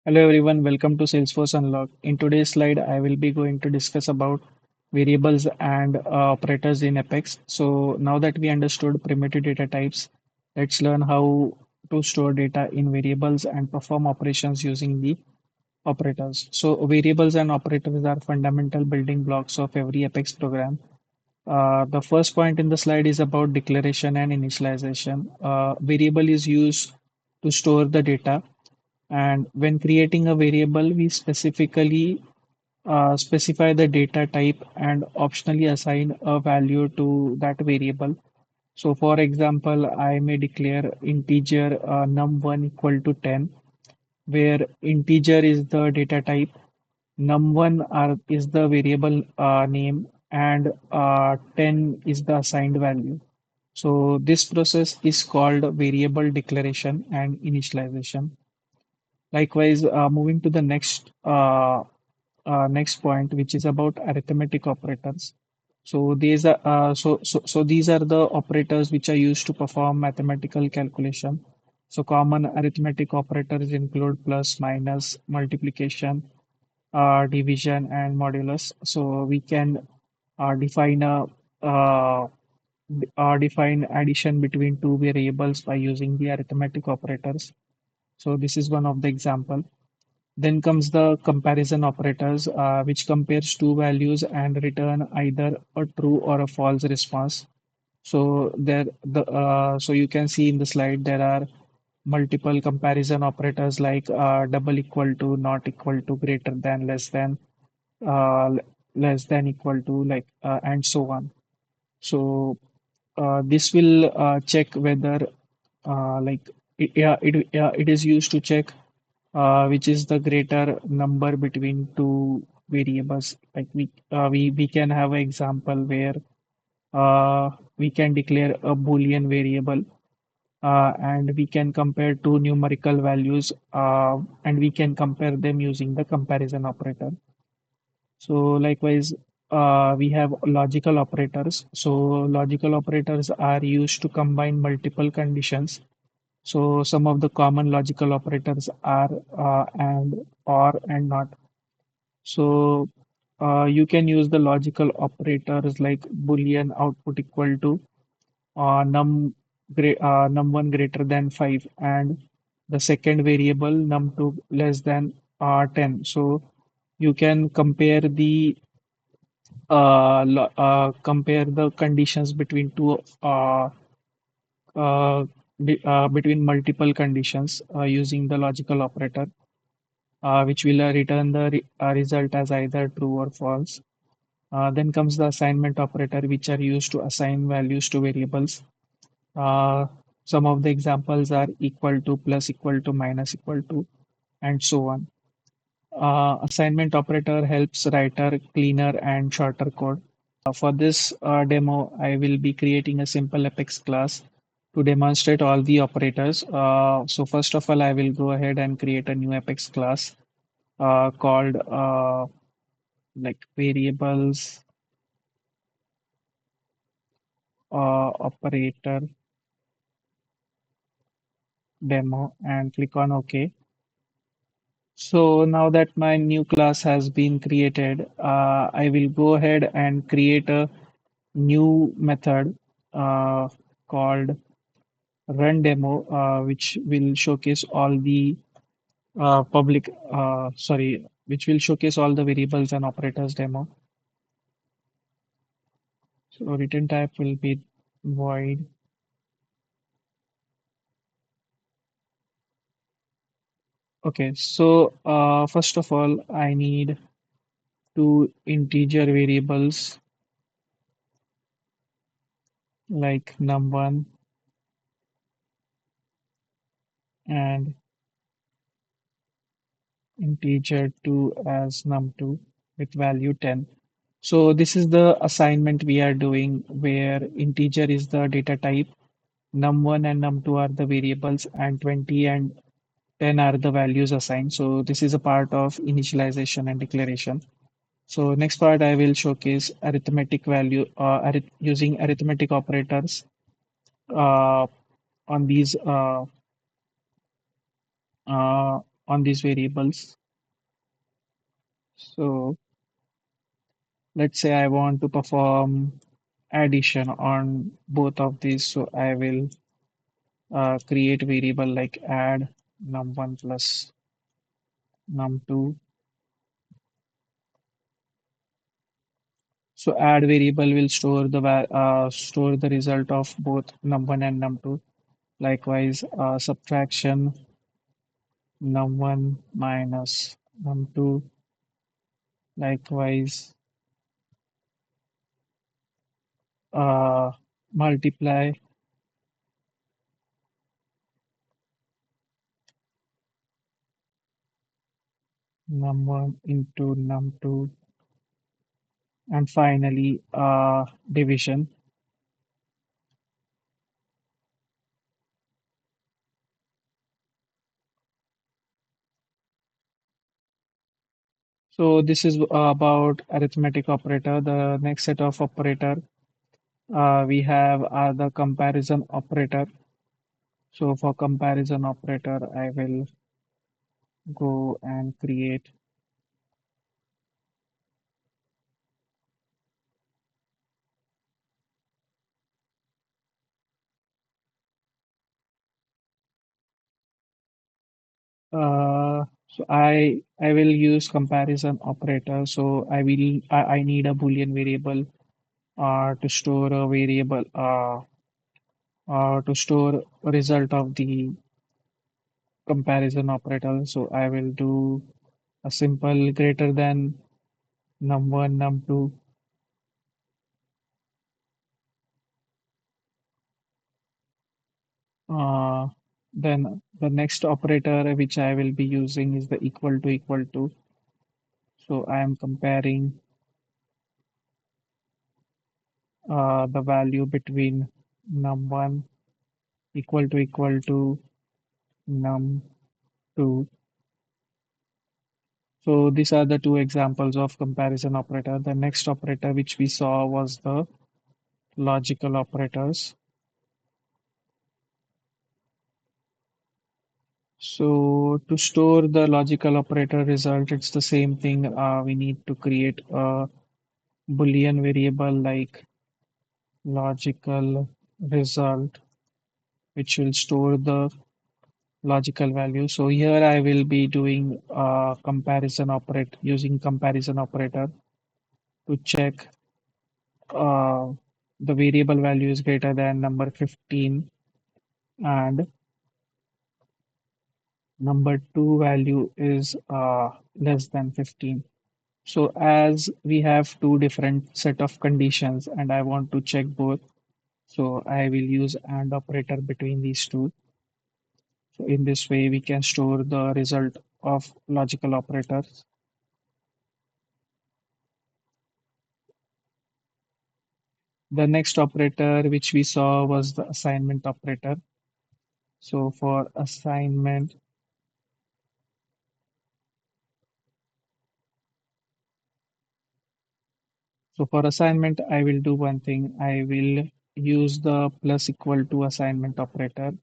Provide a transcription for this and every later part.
Hello everyone, welcome to Salesforce Unlock. In today's slide, I will be going to discuss about variables and operators in Apex. So now that we understood primitive data types, let's learn how to store data in variables and perform operations using the operators. So variables and operators are fundamental building blocks of every Apex program. The first point in the slide is about declaration and initialization. Variable is used to store the data, and when creating a variable, we specifically specify the data type and optionally assign a value to that variable. So for example, I may declare integer num1 equal to 10, where integer is the data type, num1 is the variable name, and 10 is the assigned value. So this process is called variable declaration and initialization. Likewise, moving to the next point, which is about arithmetic operators. So these are the operators which are used to perform mathematical calculation. So common arithmetic operators include plus, minus, multiplication, division, and modulus. So we can define uh, define addition between two variables by using the arithmetic operators. So this is one of the example. Then comes the comparison operators, which compares two values and return either a true or a false response. So you can see in the slide there are multiple comparison operators like double equal to, not equal to, greater than, uh, less than equal to, and so on. So this will check whether it is used to check which is the greater number between two variables. Like we can have an example where we can declare a Boolean variable, and we can compare two numerical values, and we can compare them using the comparison operator. So likewise, we have logical operators. So logical operators are used to combine multiple conditions. So some of the common logical operators are and, or, and not. So you can use the logical operators like Boolean output equal to num1 greater than 5, and the second variable num2 less than 10. So you can compare the conditions between two between multiple conditions using the logical operator, which will return the result as either true or false. Then comes the assignment operator, which are used to assign values to variables. Uh, some of the examples are equal to, plus equal to, minus equal to, and so on. Assignment operator helps writer cleaner and shorter code. For this demo, I will be creating a simple Apex class to demonstrate all the operators. So first of all, I will go ahead and create a new Apex class called variables operator demo and click on OK. So now that my new class has been created, I will go ahead and create a new method uh, called run demo, which will showcase all the which will showcase all the variables and operators demo. So return type will be void. Okay, so first of all, I need two integer variables like num1 and integer 2 as num2 with value 10. So this is the assignment we are doing where integer is the data type, num1 and num2 are the variables, and 20 and 10 are the values assigned. So this is a part of initialization and declaration. So next part I will showcase arithmetic value using arithmetic operators uh, on these on these variables. So let's say I want to perform addition on both of these. So I will create variable like add num1 plus num2. So add variable will store the result of both num1 and num2. Likewise, subtraction num1 minus num2. Likewise, uh, multiply num1 into num2, and finally division. So this is about arithmetic operator. The next set of operator we have are the comparison operator. So for comparison operator, I will go and create so I will use comparison operator. So I need a Boolean variable to store a variable to store a result of the comparison operator. So I will do a simple greater than num1 num2. Uh, then the next operator which I will be using is the equal to equal to. So I am comparing the value between num1 equal to num2. So these are the two examples of comparison operator. The next operator which we saw was the logical operators. So to store the logical operator result, it's the same thing. We need to create a Boolean variable like logical result, which will store the logical value. So here I will be doing using comparison operator to check uh, the variable value is greater than number 15 and number 2 value is less than 15. So as we have two different set of conditions and I want to check both, so I will use AND operator between these two. So in this way, we can store the result of logical operators. The next operator which we saw was the assignment operator. So for assignment, I will do one thing. I will use the plus equal to assignment operator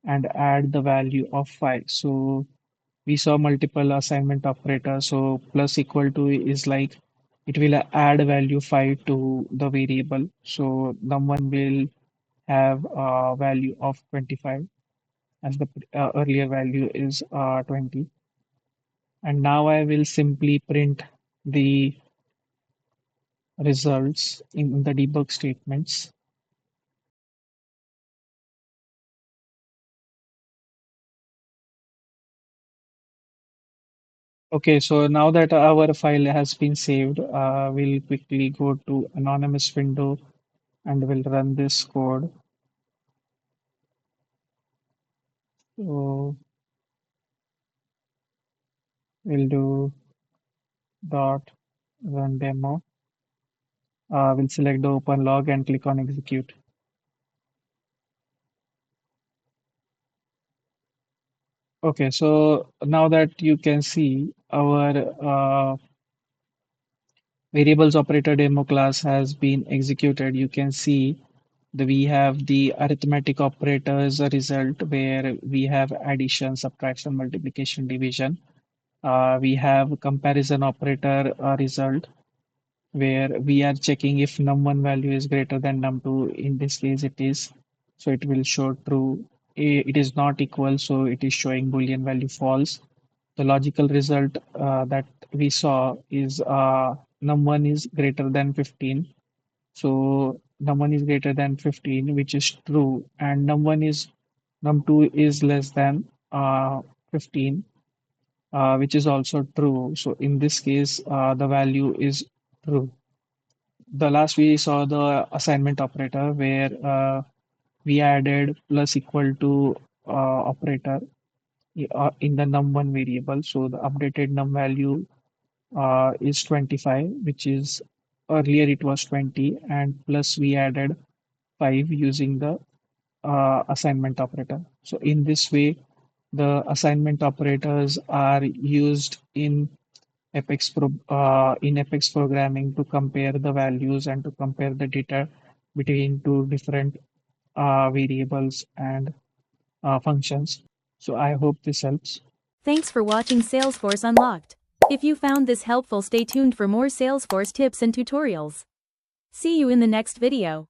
and add the value of 5. So we saw multiple assignment operators. So plus equal to is like it will add value 5 to the variable. So num1 will have a value of 25 as the earlier value is 20. And now I will simply print the results in the debug statements. Okay, so now that our file has been saved, we'll quickly go to anonymous window and we'll run this code. So we'll do dot run demo. We'll select the open log and click on execute. Okay, so now that you can see our variables operator demo class has been executed, you can see We have the arithmetic operators result where we have addition, subtraction, multiplication, division. We have comparison operator result where we are checking if num1 value is greater than num2. In this case, it is. So it will show true. It is not equal, so it is showing Boolean value false. The logical result that we saw is num1 is greater than 15. So num1 is greater than 15, which is true, and num2 is less than 15, which is also true. So in this case, the value is true. The last we saw the assignment operator where we added plus equal to operator in the num1 variable. So the updated num value is 25, which is earlier it was 20, and plus we added 5 using the assignment operator. So in this way, the assignment operators are used in Apex programming to compare the values and to compare the data between two different variables and functions. So I hope this helps. Thanks for watching Salesforce Unlocked. If you found this helpful, stay tuned for more Salesforce tips and tutorials. See you in the next video.